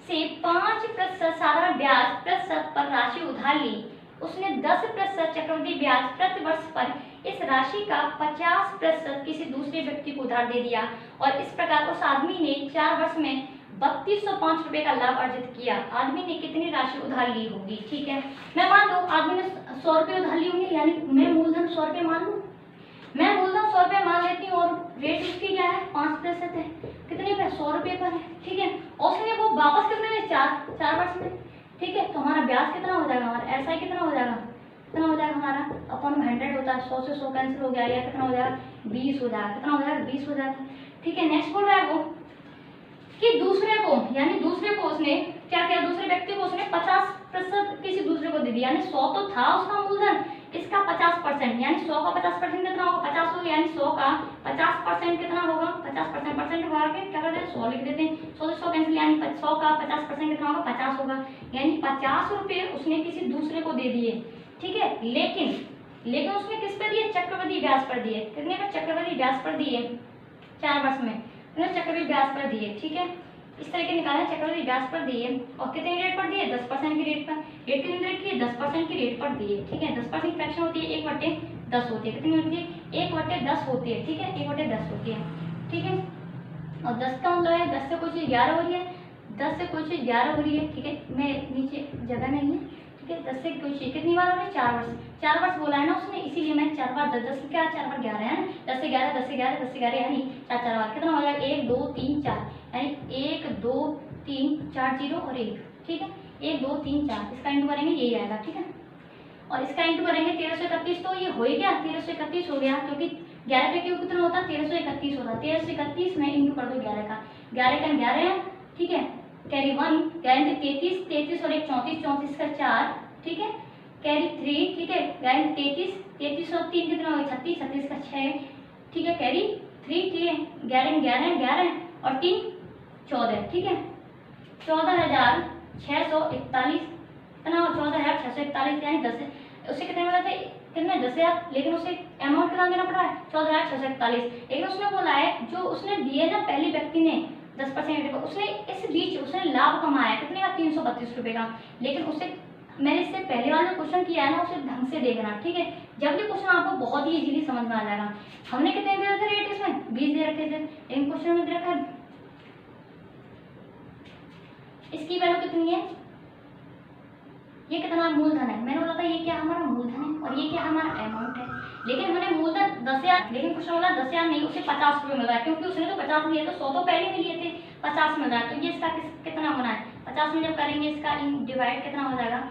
से 5% साधारण ब्याज प्रतिशत पर राशि उधार ली, उसने 10% चक्रवृद्धि ब्याज प्रति वर्ष पर इस राशि का 50% किसी दूसरे व्यक्ति को उधार दे दिया और इस प्रकार उस आदमी ने 4 वर्ष में 3205 रुपए का लाभ अर्जित किया। आदमी ने कितनी राशि उधार ली होगी? ठीक है, मैं मान लूं आदमी ने 100 रुपए उधार ली होंगे, यानी मैं मूलधन 100 रुपए मान लूं, मैं मूलधन 100 रुपए मान लेती हूँ और रेट उसकी क्या है 5% है, कितने पे 100 रुपए पर है। ठीक है, और उसने वो वापस कितने में 4 वर्ष में। ठीक है, तो हमारा ब्याज कितना हो जाएगा, हमारा ऐसा ही कितना हो जाएगा, कितना हो जाएगा हमारा, अपन 100 होता है, 100 से 100 कैंसिल हो गया, या कितना हो जाएगा 20 हो जाएगा, कितना हो जाएगा 20 हो जाएगा। ठीक है, नेक्स्ट बोल रहा है वो कि दूसरे को, यानी दूसरे को उसने क्या किया, दूसरे व्यक्ति को उसने 50% किसी दूसरे को दे दिया, यानी 100 तो था उसका मूलधन, इसका 50%, यानी 100 का 50% कितना होगा 50 होगा, यानी 100 का 50% कितना होगा 50% परसेंट होगा के क्या करते हैं 100 लिख देते हैं, 100 से 100 कैंसिल, यानी 100 का 50% कितना होगा 50 होगा, यानी 50 रुपए उसने किसी दूसरे को दे दिए। ठीक है, लेकिन उसने किस पे दिए, चक्रवृद्धि ब्याज पर दिए, कितने का चक्रवृद्धि ब्याज पर दिए 4 वर्ष में, चक्रवृद्धि ब्याज पर दिए। ठीक है, इस तरह के निकाले, चक्रवृद्धि ब्याज पर दिए और कितने रेट पर दिए 10% की रेट पर, रेट कितने रेट की 10% की रेट पर दिए। ठीक है, 10% फ्रैक्शन होती है 1/10 होती है, कितनी होती है 1/10 होती है। ठीक है, 1/10 होती है। ठीक है, और 10 का मतलब है 10 से कोई चीज 11 हो रही है, 10 से कोई चीज 11 हो रही है। ठीक है, मैं नीचे जगह नहीं है। ठीक है, 10 से कोई चीज कितनी बार हो रही है 4 वर्ष, 4 वर्ष बोला है ना उसने, इसीलिए मैं 4 बार 10 क्या 4 बार 11 है ना, 10 से 11 10 से 11 10 से 11 यानी 4 बार कितना हो जाएगा 1 2 3 4, यानी 1 2 3 4 0 और 1। ठीक है, 1 2 3 4 इसका इंटू करेंगे यही आएगा। ठीक है, और इसका इंटू करेंगे 1331, तो ये हो ही गया 1331 हो गया, क्योंकि 11 पे क्यों कितना होता है 1331 होता है, 1331 में इंटू कर दो 11 का 11 है। ठीक है, कैरी 1 कैरी 33 33 और 1 34 34 का 4। ठीक है, कैरी 3। ठीक है, कैरी 33 33 और 3 कितना होगा 36 36 का 6। ठीक है, कैरी 3। ठीक है, 11 और 3 14। ठीक है, 14,641 कितना 14,641, यानी 10 उससे कितने मिला था कितने 10,000, लेकिन उसे अमाउंट कितना देना पड़ रहा है 14,641। लेकिन उसने बोला है जो उसने दिए ना पहले व्यक्ति ने 10%, उसने इस बीच उसने लाभ कमाया कितने का 332 रुपए का। लेकिन उसे मैंने इससे पहले वाला क्वेश्चन किया है ना, उसे ढंग से देखना। ठीक है, जब ये क्वेश्चन आपको बहुत ही इजीली समझ में आ जाएगा। हमने कितने दे रखे रेट इसमें 20 दे रखे थे, लेकिन क्वेश्चन में दे रखा है इसकी वैल्यू कितनी है, ये कितना मूलधन है, मैंने बोला था ये क्या हमारा मूलधन है और ये क्या हमारा अमाउंट है। लेकिन हमने मूलधन 10,000, लेकिन क्वेश्चन बोला 10,000 नहीं, उसे 50 रुपये मिल रहा है, क्योंकि उसने तो 50 लिए तो 100 तो पहले में लिए थे, 50 मिल रहा है। तो ये इसका कितना होना है 50 में जब करेंगे इसका डिवाइड कितना हो जाएगा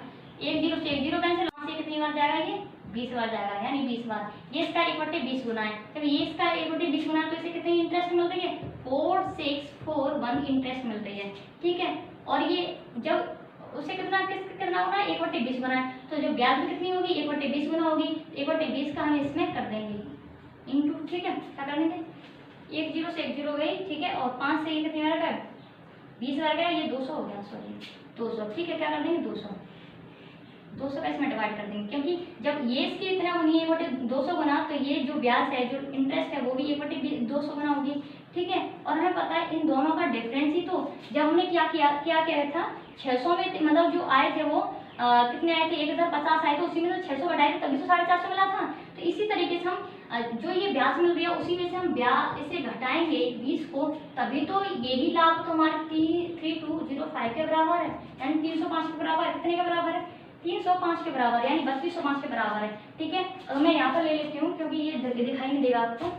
1 0 से 1 0 कैंसिल, से कितनी बार जाएगा ये 20 बार जाएगा, यानी 20 बार। ये इसका 1/20 गुना है, जब ये इसका 1/20 गुना है तो इसे कितनी इंटरेस्ट मिल रही है 4641 इंटरेस्ट मिल रही है। ठीक है, और ये जब उसे कितना होना है 1/20 गुना है, तो जो ब्याज में कितनी होगी 1/20 गुना होगी, 1/20 का हम इसमें कर देंगे इंटू। ठीक है, क्या कर देंगे 1 0 से 1 0 गई। ठीक है, और 5 से ये कितनी बार गया 20 बार गया, ये 200 हो गया, सॉरी 200। ठीक है, क्या कर देंगे 200 का इसमें डिवाइड कर देंगे, क्योंकि जब ये इसकी इतना होनी है 1/200 गुना, तो ये जो ब्याज है जो इंटरेस्ट है वो भी 1/200 गुना होगी। ठीक है, और हमें पता है इन दोनों का डिफरेंस ही, तो जब हमने क्या किया था 600 में मतलब जो आए थे वो कितने आए थे 1050 आए थे, उसी में से 600 घटाए थे तभी तो 450 मिला था। तो इसी तरीके से हम जो ये ब्याज मिल रही है उसी में से हम ब्याज इसे घटाएंगे 20 को, तभी तो यही लाभ तो हमारे 3205 के बराबर है, यानी 305 के बराबर है। कितने के बराबर है 305 के बराबर, यानी 3205 के बराबर है। ठीक है, अब मैं यहाँ पर ले लेती हूँ क्योंकि ये दिखाई नहीं देगा आपको।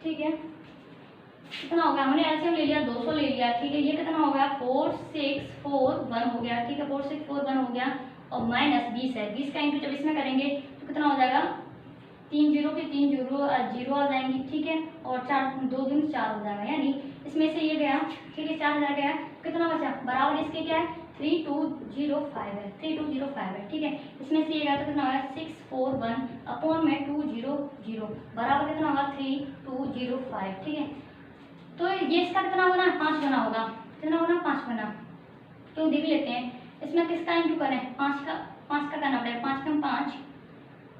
ठीक है, कितना हो गया हमने एलसीएम ले लिया 200 ले लिया। ठीक है, ये कितना हो गया 4641 हो गया। ठीक है, 4641 हो गया और माइनस 20 है, 20 का इंटू जब इसमें करेंगे तो कितना हो जाएगा 3 0 के 3 0 आ जाएंगी। ठीक है, और 4 2 दिन 4 हो जाएगा, यानी इसमें से ये गया। ठीक है, 4000 गया, कितना बचा बराबर इसके क्या है 3205 है, 3205 है। ठीक है, इसमें से ये गया तो कितना होगा 641 अपॉन में 200 बराबर कितना होगा 3205। ठीक है, तो ये इसका कितना होना है 5 गुना होगा, कितना होना 5 गुना। तो देख लेते हैं इसमें किसका इंटू करें 5 का करना पड़ेगा, 5 कम 5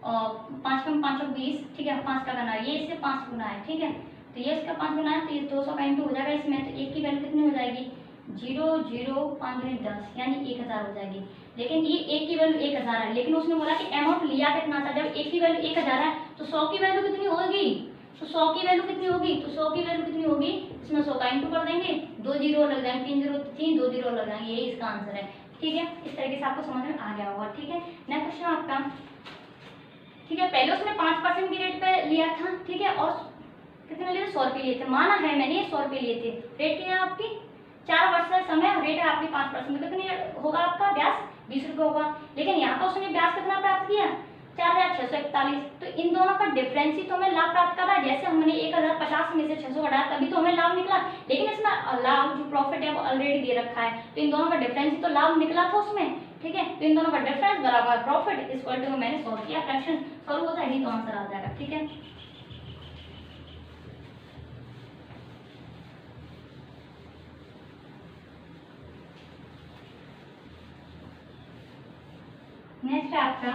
और 5 कम 5 और 20, ठीक है, 5 का करना है, ये इससे 5 गुना है, ठीक है, तो ये इसका 5 गुना है, तो ये 200 का इंटू हो जाएगा इसमें, तो एक की वैल्यू कितनी हो जाएगी 0 0 5 दूनी 10 यानी 1000 हो जाएगी। लेकिन ये एक की वैल्यू 1000 है, लेकिन उसने बोला कि अमाउंट लिया कितना था, जब एक की वैल्यू 1000 है तो 100 की वैल्यू कितनी होगी, तो 100 की वैल्यू कितनी होगी, तो 100 की वैल्यू कितनी होगी, इसमें 100 का इंटू कर देंगे, 2 जीरो लग जाएंगे, 3 जीरो 3 2 जीरो लग जाएंगे, यही इसका आंसर है, ठीक है। इस तरीके से आपको समझ में आ गया होगा, ठीक है। नेक्स्ट क्वेश्चन आपका, ठीक है, पहले उसने 5% की रेट पे लिया था, ठीक है, और कितने लिए 100 रुपये लिए थे, माना है मैंने ये 100 रुपये लिए थे, रेट क्या है आपकी 4 वर्ष का समय, रेट है आपकी 5%, कितनी होगा आपका ब्याज 20 रुपये होगा। लेकिन यहाँ पर उसने ब्याज कितना प्राप्त किया 4641, तो इन दोनों का डिफरेंस ही तो हमें लाभ प्राप्त कर रहा है। जैसे हमने 1050 में से 600 घटाया तभी तो हमें लाभ निकला, लेकिन इसमें लाभ जो प्रॉफिट है वो ऑलरेडी दे रखा है, तो इन दोनों का डिफरेंस ही तो लाभ निकला था उसमें, ठीक है, तो इन दोनों का डिफरेंस बराबर प्रॉफिट इक्वल टू, मैंने सॉल्व किया, फ्रैक्शन सॉल्व हो जाएगी तो आंसर आ जाएगा, ठीक है। नेक्स्ट है आपका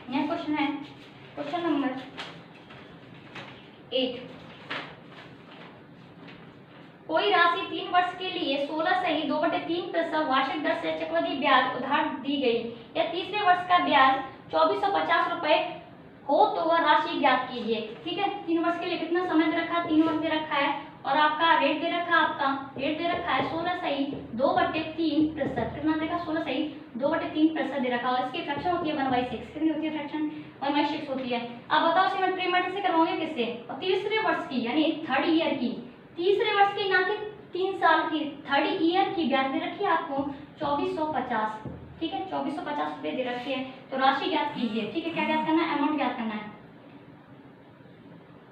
नेक्स्ट क्वेश्चन है क्वेश्चन नंबर 8। कोई राशि 3 वर्ष के लिए 16 सही 2/3% वार्षिक दर से चक्रवृद्धि ब्याज उधार दी गई, या तीसरे वर्ष का ब्याज 2450 रुपए हो तो वह राशि ज्ञात कीजिए, ठीक है। 3 वर्ष के लिए कितना समय दे रखा है, 3 वर्ष दे रखा है, और आपका रेट दे रखा है, आपका रेट दे रखा है 16 सही 2/3%, कितना देगा 16 सही 2/3% दे रखा है, और इसकी फ्रैक्शन होती है 1/6, कितनी होती है फ्रैक्शन 1/6 होती है। अब बताओ सिमेट्री से करवाओगे किससे, और तीसरे वर्ष की यानी थर्ड ईयर की, तीसरे वर्ष की ना कि 3 साल की, थर्ड ईयर की ब्याज दे रखी है आपको 2450, ठीक है, 2450 रुपये दे रखी है, तो राशि ज्ञात कीजिए, ठीक है। क्या ज्ञात करना है, अमाउंट ज्ञात करना है,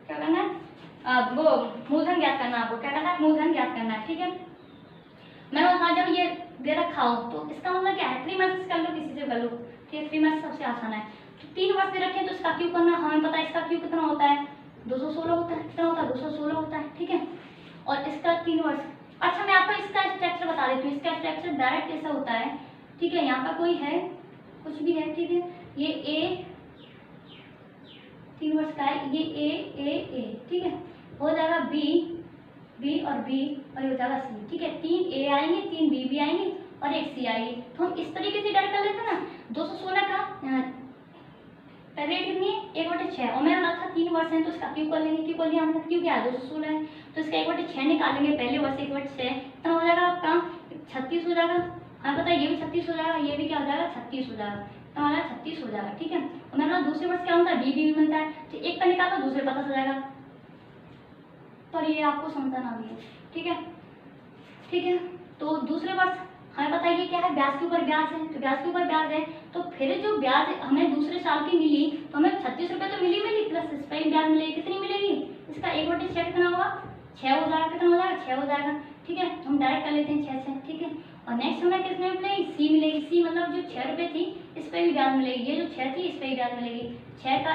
क्या करना है, वो मूलधन ज्ञात करना है आपको, क्या करना है मूलधन ज्ञात करना है, ठीक है। मैंने कहा जब ये दे रखा हो तो इसका मतलब क्या है, 3 मंथ्स कर लो, किसी से कर लो, ठीक है, 3 मंथ्स सबसे आसान है। तो 3 वर्ष दे रखे हैं तो इसका क्यू करना, हमें पता है इसका क्यू कितना होता है 216 होता है, कितना होता है 216 होता है, ठीक है, और इसका 3 वर्ष। अच्छा मैं आपको इसका स्ट्रक्चर बता देती हूँ, इसका स्ट्रक्चर डायरेक्ट ऐसा होता है, ठीक है, यहाँ पर कोई है कुछ भी है, ठीक है, ये ए 3 वर्ष का है, ये ए, ठीक है, हो जाएगा बी और बी, और ये हो जाएगा सी, ठीक है, 3 ए आएंगे, 3 बी भी आएंगे और एक सी आएगी, तो हम इस तरीके से डायरेक्ट कर लेते हैं ना। 216 का रेट कितनी है 1/6, और मैंने बोला था 3 वर्ष है तो इसका क्यू कर लेंगे, क्यू कर लिया हमने, क्यू क्या है 216 है, तो इसका 1/6 निकालेंगे, पहले वर्ष 1/6 कितना हो जाएगा आपका 36 हो जाएगा, हमें पता है ये भी 36 हो जाएगा, ये भी क्या हो जाएगा 36 हो जाएगा, तो हमारा 36 हो जाएगा, ठीक है। और मैंने बोला दूसरे वर्ष क्या होता है बी मिलता है, तो एक का निकालो दूसरे पता चल जाएगा, पर ये आपको समझना भी है, ठीक है, ठीक है। तो दूसरे वर्ष हमें पता है ये क्या है, ब्याज के ऊपर ब्याज है, तो ब्याज के ऊपर ब्याज है, तो फिर जो ब्याज हमें दूसरे साल की मिली तो हमें 36 रुपये तो मिली प्लस इस पर ब्याज मिलेगी, कितनी मिलेगी, इसका 1/6 कितना होगा 6 हो जाएगा, कितना हो जाएगा 6 हो जाएगा, ठीक है, हम डायरेक्ट कर लेते हैं 6 से, ठीक है। और नेक्स्ट हमें कितने मिलेगी सी मिलेगी, सी मतलब जो 6 रुपये थी इस पर भी ब्याज मिलेगी, ये जो 6 थी इस पर भी ब्याज मिलेगी, 6 का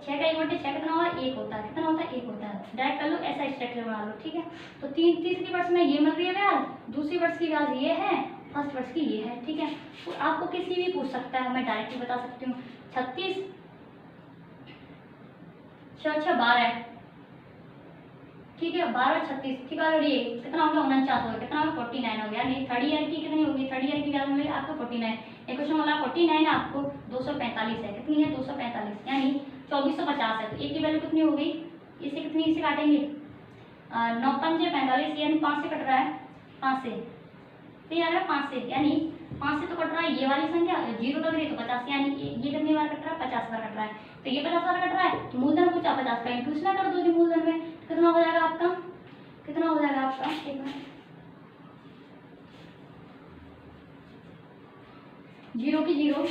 1/6 कितना होगा 1 होता है, कितना होता है 1 होता है, डायरेक्ट कर लो, ऐसा स्ट्रक्चर बना लो, ठीक है। तो तीसरी वर्ष में ये मिल रही है ब्याज, दूसरी वर्ष की ब्याज ये है, फर्स्ट वर्ष की ये है, ठीक है। तो आपको किसी भी पूछ सकता है, मैं डायरेक्ट ही बता सकती हूँ, 36 6 12, ठीक है, 12 36, ठीक है, और ये कितना हो गया 49 हो गया, कितना हो गया 49 हो गया, नहीं थर्ड ईयर की कितनी होगी, थर्ड ईयर की ब्याज मिलेगी आपको 49, एक क्वेश्चन बोला 49 है आपको 245 है, कितनी है 245 यानी 2450 है, तो एक की वैल्यू कितनी हो गई, इसे कितनी इसे काटेंगे 9 पंजे 45 यानी 5 से कट रहा है, 5 से तो यार 5 से यानी 5 से तो कट रहा है, ये वाली संख्या 0 लग रही है तो 50 यानी ये कितनी बार कट रहा है 50 बार कट रहा है, तो ये 50 बार कट रहा है, तो मूलधन पूछा 50 का इंटू इसमें कर दो जी मूलधन में, कितना हो जाएगा आपका, कितना हो जाएगा आपका, एक मिनट 0 की 0,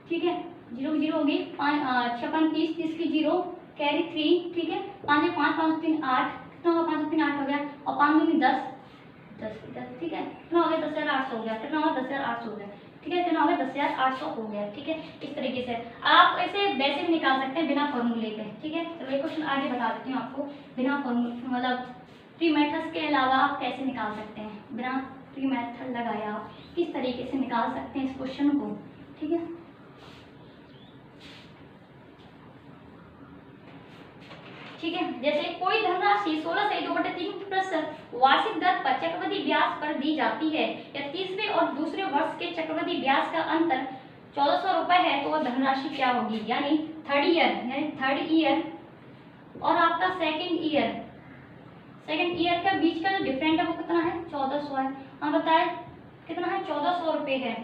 ठीक है, 0 की 0 होगी, 5 6 30 30 की 0 कैरी 3, ठीक है, 5 5 5 3 8, कितना होगा 5 3 8 हो गया, और 5 दूनी 10 10, ठीक है, कितना हो गया 10,800 हो गया, कितना होगा 10,800 हो गया, ठीक है, कितना हो गया 10,800 हो गया, ठीक है। इस तरीके से आप ऐसे वैसे भी निकाल निकाल सकते हैं बिना फॉर्मूले के, ठीक है। चलो ये क्वेश्चन आगे बता देती हूँ आपको, बिना फॉर्मूला मतलब प्री मेथड्स के अलावा आप कैसे निकाल सकते हैं, बिना प्री मेथड लगाए आप किस तरीके से निकाल सकते हैं इस क्वेश्चन को, ठीक है। ठीक है, जैसे कोई धनराशि 16 से 2/3% वार्षिक दर पर चक्रवृद्धि ब्याज पर दी जाती है या तीसरे और दूसरे वर्ष के चक्रवृद्धि ब्याज का अंतर 1400 रुपए है, तो वह धनराशि क्या होगी, यानी थर्ड ईयर और आपका सेकंड ईयर के बीच का जो डिफरेंट है वो कितना है, 1400 है। हम बताए कितना है, 1400 रुपये है।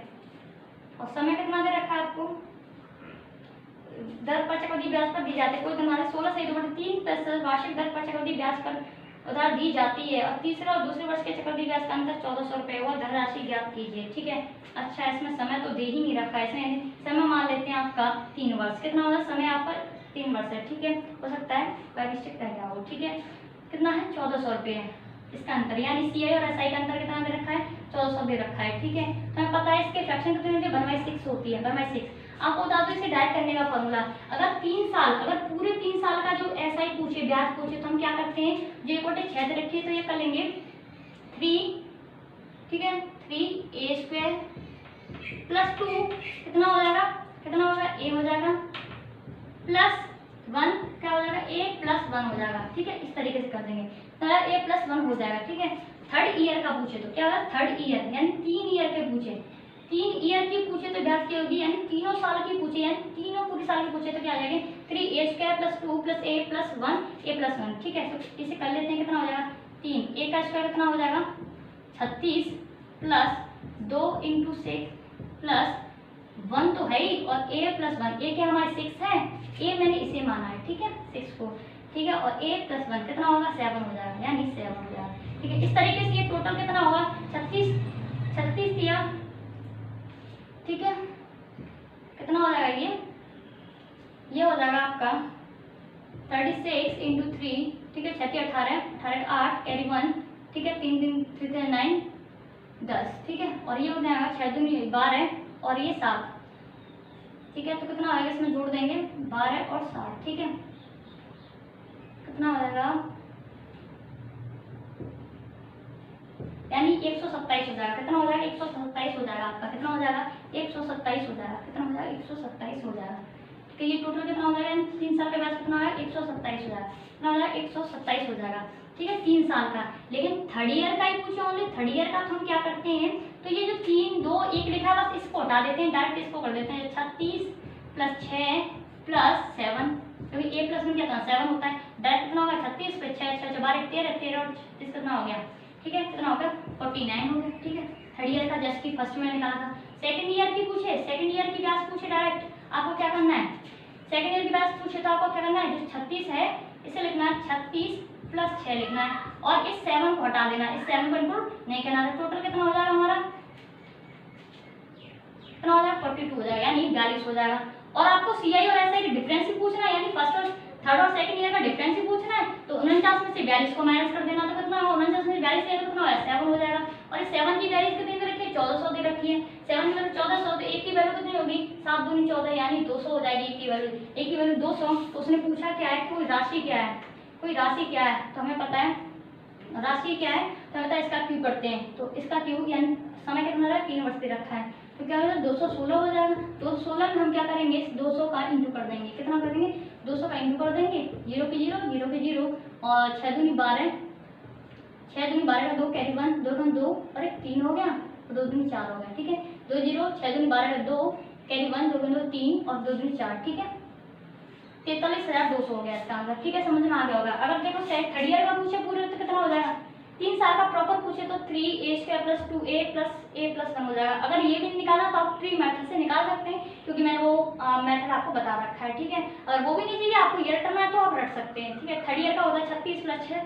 और समय कितना दे रखा है आपको, दर पर चक्रवृद्धि ब्याज पर दी जाती है, कोई धनराशि 16 से 2/3% वार्षिक दर पर चक्रवृद्धि ब्याज पर उधार दी जाती है और तीसरे और दूसरे वर्ष के चक्रवृद्धि ब्याज का अंतर 1400 रुपये, वह धनराशि ज्ञात कीजिए, ठीक है। अच्छा, इसमें समय तो दे ही नहीं रखा है, इसमें समय मान लेते हैं आपका 3 वर्ष। कितना होगा समय आपका 3 वर्ष है, ठीक है। हो सकता है कोई मिस्टेक रह गया हो, ठीक है। कितना है, 1400 रुपये है इसका अंतर, यानी CI और SI का अंतर कितना दे रखा है, 1400 दे रखा है, ठीक है। तो हमें पता है इसके फ्रैक्शन कितने होती है, 1/6 होती है, 1/6। आपको बता दो इसे डायरेक्ट करने का फॉर्मूला, अगर 3 साल, अगर पूरे 3 साल का जो SI पूछे, ब्याज पूछे, तो हम क्या करते हैं, जो एक बटे 6 दे रखी है तो ये कर लेंगे 3, ठीक है, 3a² + 2 कितना हो जाएगा, कितना होगा, a हो जाएगा +1 क्या हो जाएगा, a + 1 हो जाएगा, ठीक है। इस तरीके से कर देंगे तो a + 1 हो जाएगा, ठीक है। थर्ड ईयर का पूछे तो क्या होगा, थर्ड ईयर यानी 3 ईयर के पूछे, 3 ईयर की पूछे तो ब्याज क्या होगी, यानी तीनों साल की पूछे, यानी तीनों पूरे साल की पूछे तो क्या आ जाएगी, 3a² + 2 + a + 1, ठीक है। तो इसे कर लेते हैं, कितना हो जाएगा, 3 a का स्क्वायर कितना हो जाएगा, 36 + 2 × 6 + 1 तो है ही, और a + 1, a क्या हमारे 6 है, a मैंने इसे माना है, ठीक है, 6 को, ठीक है। और a + 1 कितना होगा, 7 हो जाएगा, यानी 7 हो जाएगा, ठीक है। इस तरीके से ये टोटल कितना होगा, 36 दिया, ठीक है। कितना हो जाएगा ये हो जाएगा आपका 36 × 3, ठीक है, 36 18 18 8 कैरी 1, ठीक है, 3 3 3 9 10, ठीक है। और ये हो जाएगा 6 दूनी 12 और ये 7, ठीक है। तो कितना आएगा, इसमें जोड़ देंगे 12 और 7, ठीक है। कितना हो जाएगा, यानी 127 हो जाएगा, कितना हो जाएगा, 127 हो जाएगा आपका, कितना हो जाएगा, 127 हो जाएगा, कितना हो जाएगा, 127 हो जाएगा, ठीक है। ये टोटल कितना हो जाएगा, 3 साल के बाद कितना हो जाएगा, 127 हो जाएगा, कितना हो जाएगा, 127 हो जाएगा, ठीक है, 3 साल का। लेकिन थर्ड ईयर का ही पूछे ओनली, थर्ड ईयर का तो हम क्या करते हैं, तो ये जो 3 2 1 लिखा है बस इसको हटा देते हैं, डायरेक्ट इसको कर देते हैं 36 + 6 + 7, क्योंकि a + 1 क्या था, 7 होता है, डायरेक्ट कितना होगा, 36 + 6 6 12 13 13 और 36 कितना हो गया, ठीक है, कितना हो गया, 49 हो गया, ठीक है। थर्ड ईयर का जस्ट की फर्स्ट में निकाला था। सेकंड ईयर की पूछे, सेकंड ईयर की ब्याज पूछे डायरेक्ट, आपको क्या करना है, सेकंड ईयर की ब्याज पूछे तो आपको क्या करना है, जो 36 है इसे लिखना है 36 + 6 लिखना है और इस 7 को हटा देना है, इस 7 को इंक्लूड नहीं करना है। टोटल कितना हो जाएगा हमारा, कितना हो जाएगा, 42 हो जाएगा, यानी 42 हो जाएगा। और आपको CI और SI की डिफरेंस ही पूछना है, यानी फर्स्ट और थर्ड और सेकंड ईयर का डिफरेंस ही पूछना है, तो 49 में से 42 को माइनस कर देना, तो कितना होगा, 49 में से 42 लेगा तो कितना होगा, 7 हो जाएगा। और इस 7 की वैल्यू कितनी दे रखी है, 1400 दे रखी है, 7 की वैल्यू 1400, तो 1 की वैल्यू कितनी होगी, 7 दूनी 14, यानी 200 हो जाएगी 1 की वैल्यू 200। तो उसने पूछा क्या है, कोई राशि क्या है, कोई राशि क्या है, तो हमें पता है राशि क्या है, तो हमें इसका क्यूब करते हैं, तो इसका क्यूब यानी समय कितना रहा, 3 वर्ष दे रखा है, तो क्या होगा, 216 हो जाएगा। 216 में हम क्या करेंगे, 200 का इंटू कर देंगे, कितना करेंगे, 200 का इंटू कर देंगे, 0 के 0 0 के 0 और 6 दूनी 12, 6 दूनी 12 का 2 कैरी 1 2 2 और 1 3 हो गया, और 2 दूनी 4 हो गया, ठीक है। 2 0 6 दूनी 12 का 2 कैरी 1 2 2 3 और 2 दूनी 4, ठीक है, 43,200 हो गया इसका आंसर, ठीक है, समझ में आ गया होगा। अगर देखो थर्ड ईयर का पूछे पूरे तो कितना हो जाएगा, 3 साल का प्रॉपर पूछे तो 3a² + 2a + a + 1 हो जाएगा। अगर ये भी निकालना तो आप प्री मेथड से निकाल सकते हैं, क्योंकि मैंने वो मेथड आपको बता रखा है, ठीक है। अगर वो भी नहीं चाहिए आपको ईयर करना है तो आप रख सकते हैं, ठीक है। थर्ड ईयर का होगा 36 + 6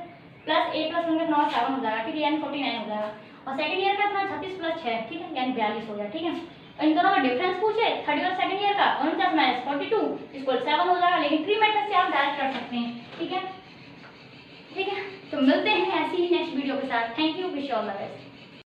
+ a + 1 का 9 7 हो जाएगा, ठीक है, यानी 49 हो जाएगा। और सेकंड ईयर का कितना, 36 + 6, ठीक है, यानी 42 हो गया, ठीक है। इन दोनों का डिफरेंस पूछे थर्ड ईयर सेकंड ईयर का, 49 - 42 = 7 हो जाएगा, लेकिन प्री मेथड से आप डायरेक्ट कर सकते हैं, ठीक है, ठीक है। तो मिलते हैं ऐसी ही नेक्स्ट वीडियो के साथ। Thank you, wish you all the best.